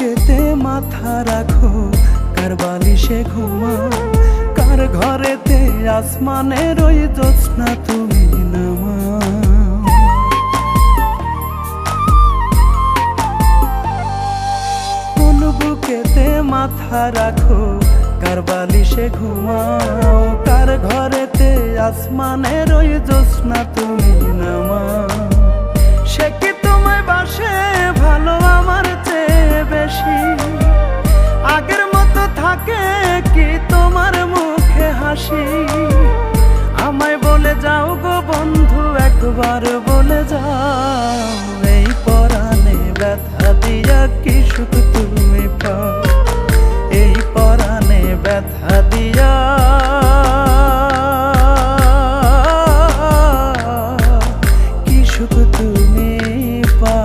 বুকেতে মাথা রাখো, কার বালিশে ঘুমাও, কার ঘরেতে আসমানের ওই জ্যোৎস্না তুমি নামাও। কোন বুকেতে মাথা রাখো, কার বালিশে ঘুমাও, কার ঘরেতে আসমানের ওই জ্যোৎস্না তুমি নামাও। সে কি তোমায় বাসে ভালো আমার চেয়ে বেশি, আগের মতো থাকে কি তোমার মুখে হাসি? আমায় বলে যাও গো বন্ধু, একবার বলে যাও, এই পরাণে ব্যথা দিয়া কি সুখ তুমি পাও, এই পরাণে ব্যথা দিয়া কি সুখ তুমি পাও।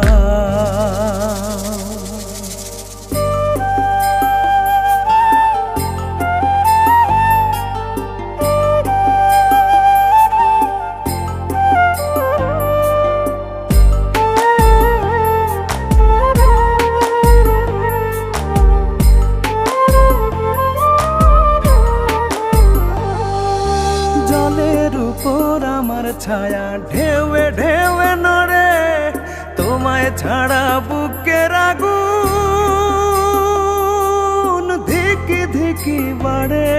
জলের উপর আমার ছায়া ঢেউে ঢেউে নড়ে, তোমায় ছাড়া বুকের আগুন ধিকি ধিকি বাড়ে।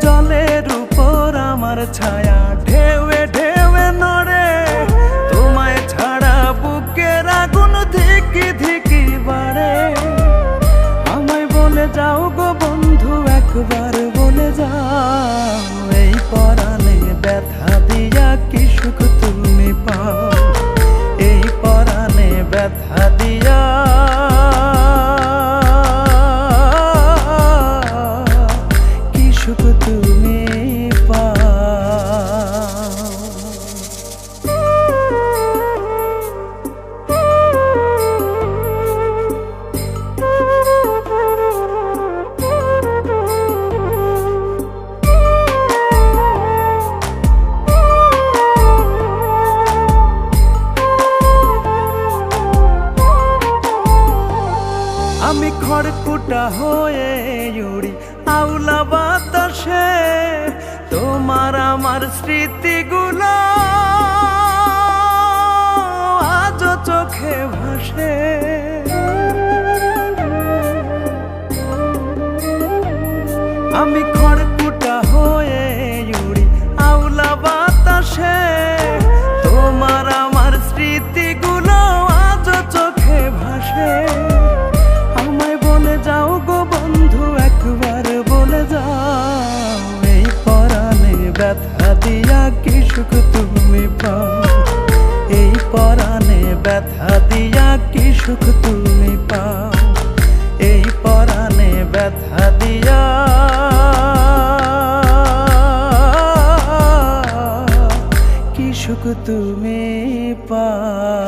জলের উপর আমার ছায়া ঢেউে ঢেউে নড়ে, তোমায় ছাড়া বুকের আগুন ধিকি ধিকি বাড়ে। যাও গো বন্ধু, একবার বলে যাও, এই পরাণে ব্যথা দিয়া কি সুখ তুমি পাও, এই পরাণে ব্যথা দিয়া কি সুখ তুমি পাও। আমি খড়কুটা হয়ে উড়ি আউলা বাতাসে, তোমার আমার স্মৃতিগুলো আজও চোখে ভাসে। আমি খড়কুটা হয়ে উড়ি আউলা বাতাসে, তোমার আমার স্মৃতিগুলো আজও চোখে ভাসে। যাও গো বন্ধু, একবার বলে যাও, এই পরাণে ব্যথা দিয়া কি সুখ তুমি পাও, এই পরাণে ব্যথা দিয়া কি সুখ তুমি পাও, এই পরাণে ব্যথা দিয়া কি সুখ তুমি পাও।